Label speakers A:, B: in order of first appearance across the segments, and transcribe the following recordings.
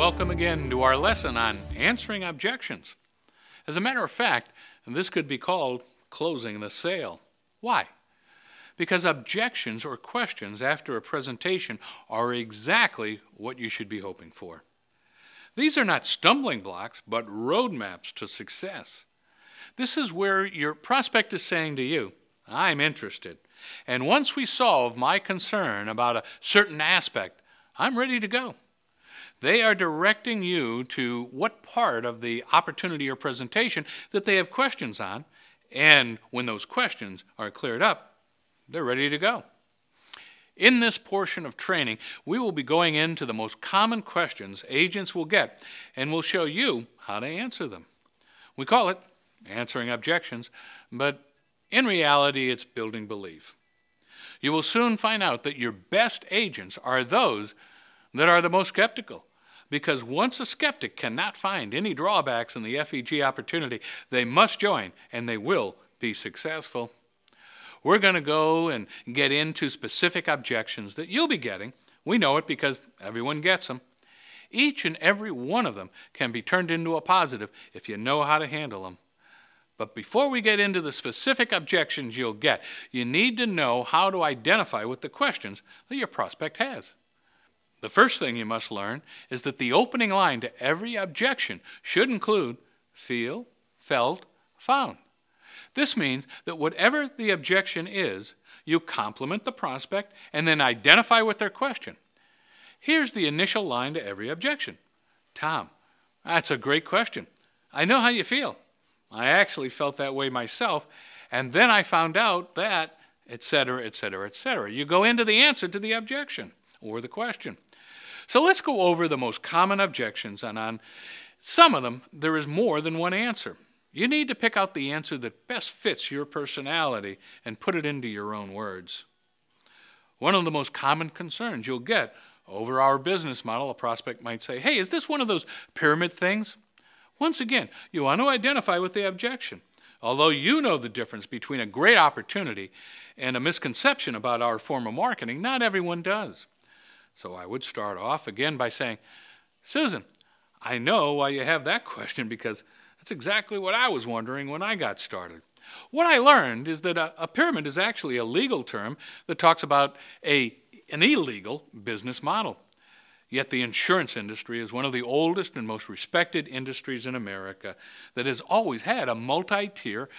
A: welcome again to our lesson on answering objections. As a matter of fact, this could be called closing the sale. Why? Because objections or questions after a presentation are exactly what you should be hoping for. These are not stumbling blocks, but roadmaps to success. This is where your prospect is saying to you, I'm interested, and once we solve my concern about a certain aspect, I'm ready to go. They are directing you to what part of the opportunity or presentation that they have questions on, and when those questions are cleared up, they're ready to go. In this portion of training, we will be going into the most common questions agents will get, and we'll show you how to answer them. We call it answering objections, but in reality, it's building belief. You will soon find out that your best agents are those that are the most skeptical, because once a skeptic cannot find any drawbacks in the FEG opportunity, they must join and they will be successful. We're going to go and get into specific objections that you'll be getting. We know it because everyone gets them. Each and every one of them can be turned into a positive if you know how to handle them. But before we get into the specific objections you'll get, you need to know how to identify with the questions that your prospect has. The first thing you must learn is that the opening line to every objection should include feel, felt, found. This means that whatever the objection is, you compliment the prospect and then identify with their question. Here's the initial line to every objection. Tom, that's a great question. I know how you feel. I actually felt that way myself, and then I found out that, etc., etc., etc. You go into the answer to the objection or the question. So let's go over the most common objections, and on some of them, there is more than one answer. You need to pick out the answer that best fits your personality and put it into your own words. One of the most common concerns you'll get over our business model, a prospect might say, hey, is this one of those pyramid things? Once again, you want to identify with the objection. Although you know the difference between a great opportunity and a misconception about our form of marketing, not everyone does. So I would start off again by saying, Susan, I know why you have that question because that's exactly what I was wondering when I got started. What I learned is that a pyramid is actually a legal term that talks about an illegal business model. Yet the insurance industry is one of the oldest and most respected industries in America that has always had a multi-tier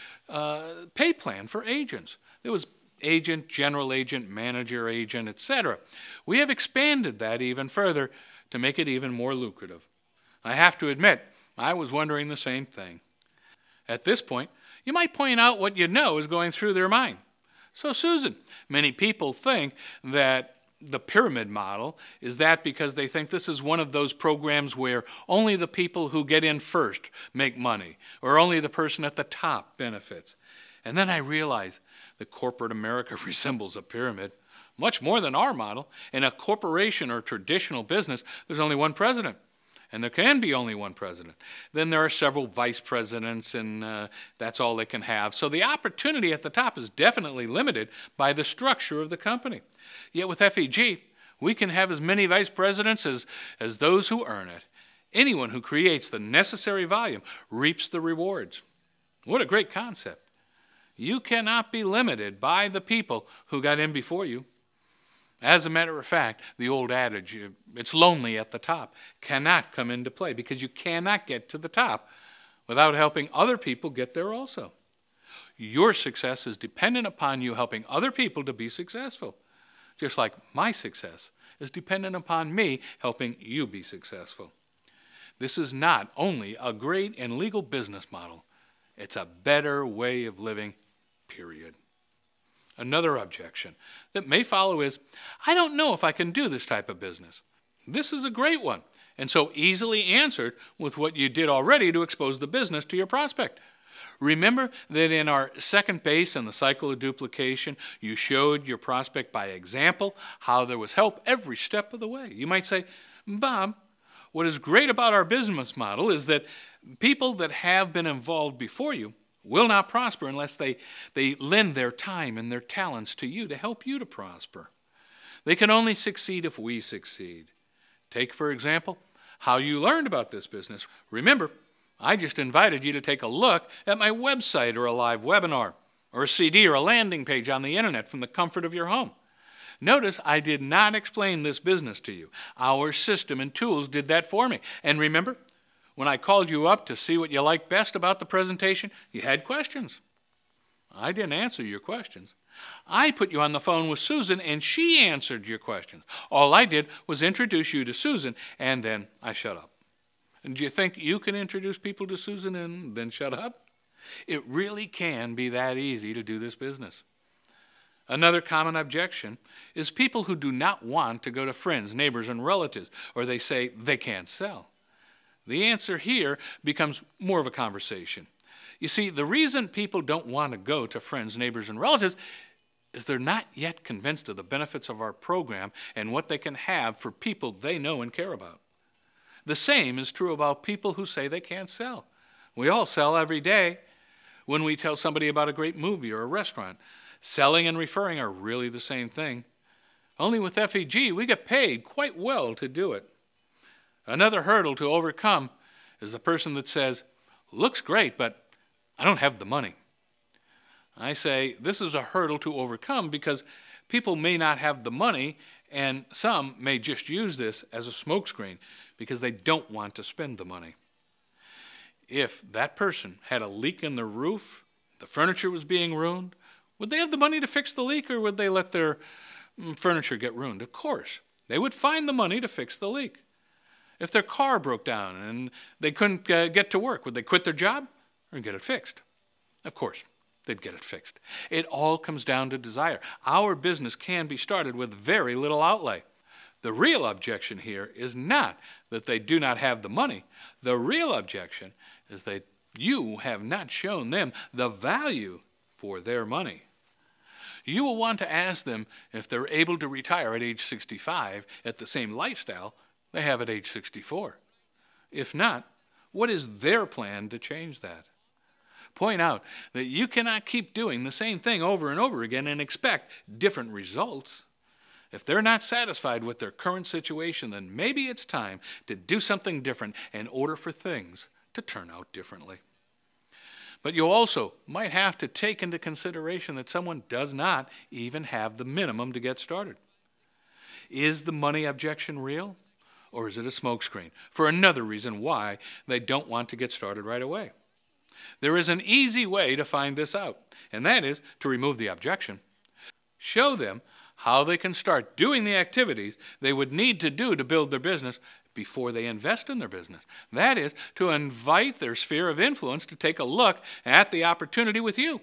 A: pay plan for agents. There was agent, general agent, manager agent, etc. We have expanded that even further to make it even more lucrative. I have to admit, I was wondering the same thing. At this point, you might point out what you know is going through their mind. So, Susan, many people think that the pyramid model is that because they think this is one of those programs where only the people who get in first make money, or only the person at the top benefits. And then I realize that corporate America resembles a pyramid, much more than our model. In a corporation or traditional business, there's only one president. And there can be only one president. Then there are several vice presidents, and that's all they can have. So the opportunity at the top is definitely limited by the structure of the company. Yet with FEG, we can have as many vice presidents as those who earn it. Anyone who creates the necessary volume reaps the rewards. What a great concept. You cannot be limited by the people who got in before you. As a matter of fact, the old adage, it's lonely at the top, cannot come into play because you cannot get to the top without helping other people get there also. Your success is dependent upon you helping other people to be successful, just like my success is dependent upon me helping you be successful. This is not only a great and legal business model, it's a better way of living, period. Another objection that may follow is, I don't know if I can do this type of business. This is a great one, and so easily answered with what you did already to expose the business to your prospect. Remember that in our second base and the cycle of duplication, you showed your prospect by example how there was help every step of the way. You might say, Bob, what is great about our business model is that people that have been involved before you will not prosper unless they lend their time and their talents to you to help you to prosper. They can only succeed if we succeed. Take, for example, how you learned about this business. Remember, I just invited you to take a look at my website or a live webinar or a CD or a landing page on the internet from the comfort of your home. Notice I did not explain this business to you. Our system and tools did that for me. And remember, when I called you up to see what you liked best about the presentation, you had questions. I didn't answer your questions. I put you on the phone with Susan, and she answered your questions. All I did was introduce you to Susan, and then I shut up. And do you think you can introduce people to Susan and then shut up? It really can be that easy to do this business. Another common objection is people who do not want to go to friends, neighbors, and relatives, or they say they can't sell. The answer here becomes more of a conversation. You see, the reason people don't want to go to friends, neighbors, and relatives is they're not yet convinced of the benefits of our program and what they can have for people they know and care about. The same is true about people who say they can't sell. We all sell every day. When we tell somebody about a great movie or a restaurant, selling and referring are really the same thing. Only with FEG, we get paid quite well to do it. Another hurdle to overcome is the person that says, "Looks great, but I don't have the money." I say this is a hurdle to overcome because people may not have the money, and some may just use this as a smokescreen because they don't want to spend the money. If that person had a leak in the roof, the furniture was being ruined, would they have the money to fix the leak, or would they let their furniture get ruined? Of course, they would find the money to fix the leak. If their car broke down and they couldn't get to work, would they quit their job or get it fixed? Of course, they'd get it fixed. It all comes down to desire. Our business can be started with very little outlay. The real objection here is not that they do not have the money. The real objection is that you have not shown them the value for their money. You will want to ask them if they're able to retire at age 65 at the same lifestyle they have at age 64. If not, what is their plan to change that? Point out that you cannot keep doing the same thing over and over again and expect different results. If they're not satisfied with their current situation, then maybe it's time to do something different in order for things to turn out differently. But you also might have to take into consideration that someone does not even have the minimum to get started. Is the money objection real, or is it a smokescreen for another reason why they don't want to get started right away? There is an easy way to find this out, and that is to remove the objection. Show them how they can start doing the activities they would need to do to build their business before they invest in their business. That is, to invite their sphere of influence to take a look at the opportunity with you.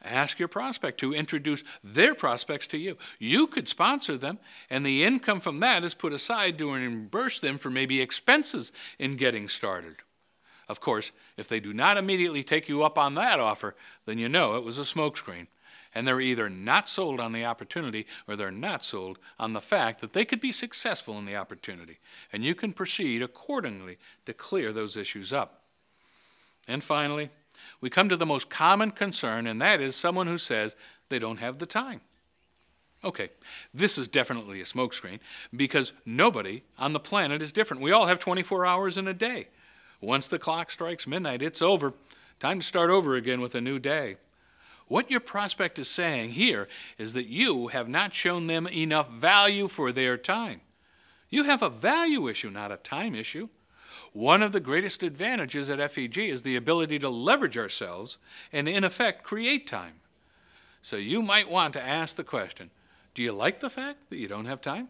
A: Ask your prospect to introduce their prospects to you. You could sponsor them, and the income from that is put aside to reimburse them for maybe expenses in getting started. Of course, if they do not immediately take you up on that offer, then you know it was a smokescreen. And they're either not sold on the opportunity or they're not sold on the fact that they could be successful in the opportunity. And you can proceed accordingly to clear those issues up. And finally, we come to the most common concern, and that is someone who says they don't have the time. Okay, this is definitely a smokescreen because nobody on the planet is different. We all have 24 hours in a day. Once the clock strikes midnight, it's over. Time to start over again with a new day. What your prospect is saying here is that you have not shown them enough value for their time. You have a value issue, not a time issue. One of the greatest advantages at FEG is the ability to leverage ourselves and, in effect, create time. So you might want to ask the question, do you like the fact that you don't have time?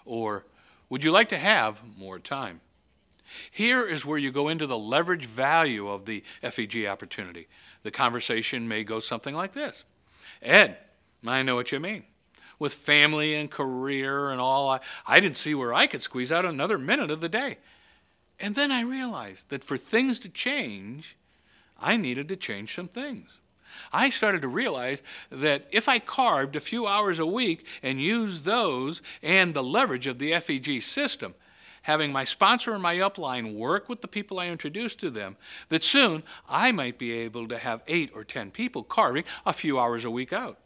A: Or would you like to have more time? Here is where you go into the leverage value of the FEG opportunity. The conversation may go something like this. Ed, I know what you mean. With family and career and all, I didn't see where I could squeeze out another minute of the day. And then I realized that for things to change, I needed to change some things. I started to realize that if I carved a few hours a week and used those and the leverage of the FEG system, having my sponsor and my upline work with the people I introduced to them, that soon I might be able to have 8 or 10 people carving a few hours a week out.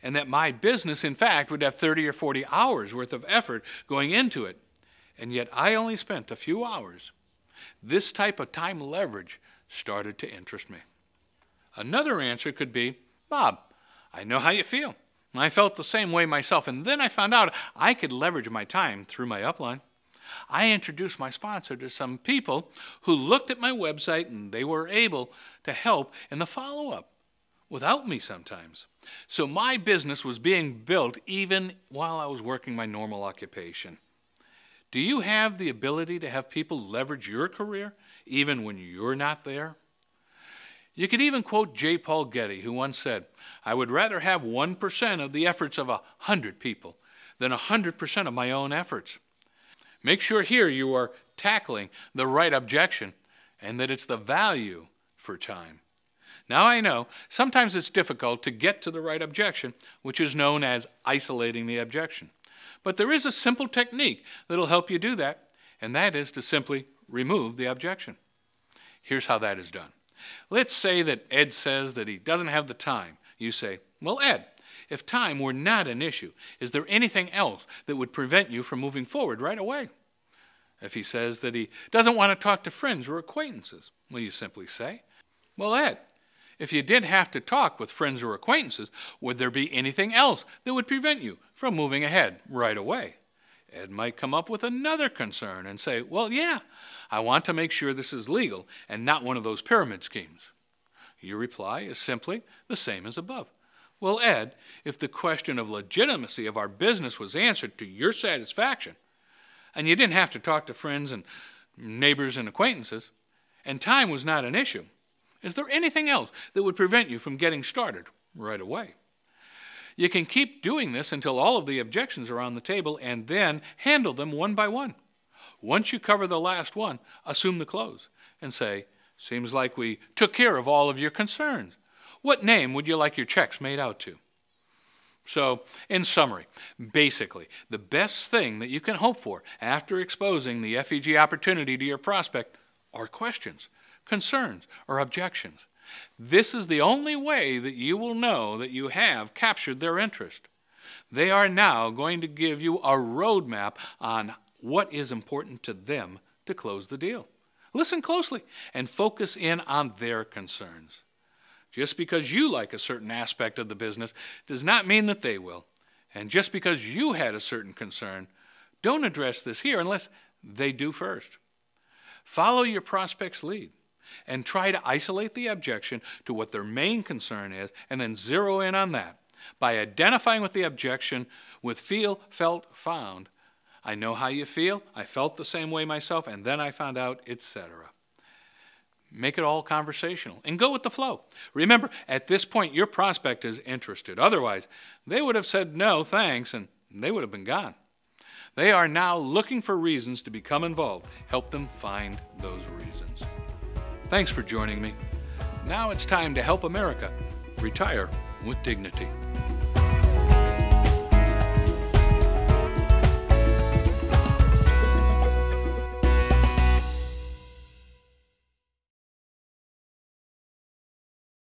A: And that my business, in fact, would have 30 or 40 hours worth of effort going into it. and yet I only spent a few hours. This type of time leverage started to interest me. Another answer could be, Bob, I know how you feel. I felt the same way myself, and then I found out I could leverage my time through my upline. I introduced my sponsor to some people who looked at my website, and they were able to help in the follow-up without me sometimes. So my business was being built even while I was working my normal occupation. Do you have the ability to have people leverage your career even when you're not there? You could even quote J. Paul Getty, who once said, I would rather have 1% of the efforts of 100 people than 100% of my own efforts. Make sure here you are tackling the right objection and that it's the value for time. Now I know sometimes it's difficult to get to the right objection, which is known as isolating the objection. But there is a simple technique that'll help you do that, and that is to simply remove the objection. Here's how that is done. Let's say that Ed says that he doesn't have the time. You say, well, Ed, if time were not an issue, is there anything else that would prevent you from moving forward right away? If he says that he doesn't want to talk to friends or acquaintances, will you simply say, well, Ed, if you did have to talk with friends or acquaintances, would there be anything else that would prevent you from moving ahead right away? Ed might come up with another concern and say, well, yeah, I want to make sure this is legal and not one of those pyramid schemes. Your reply is simply the same as above. Well, Ed, if the question of legitimacy of our business was answered to your satisfaction, and you didn't have to talk to friends and neighbors and acquaintances, and time was not an issue, is there anything else that would prevent you from getting started right away? You can keep doing this until all of the objections are on the table and then handle them one by one. Once you cover the last one, assume the close and say, seems like we took care of all of your concerns. What name would you like your checks made out to? So, in summary, basically, the best thing that you can hope for after exposing the FEG opportunity to your prospect are questions, concerns, or objections. This is the only way that you will know that you have captured their interest. They are now going to give you a roadmap on what is important to them to close the deal. Listen closely and focus in on their concerns. Just because you like a certain aspect of the business does not mean that they will. And just because you had a certain concern, don't address this here unless they do first. Follow your prospect's lead and try to isolate the objection to what their main concern is and then zero in on that. By identifying with the objection with feel, felt, found, I know how you feel, I felt the same way myself, and then I found out, etc. Make it all conversational and go with the flow. Remember, at this point, your prospect is interested. Otherwise, they would have said no, thanks, and they would have been gone. They are now looking for reasons to become involved. Help them find those reasons. Thanks for joining me. Now it's time to help America retire with dignity.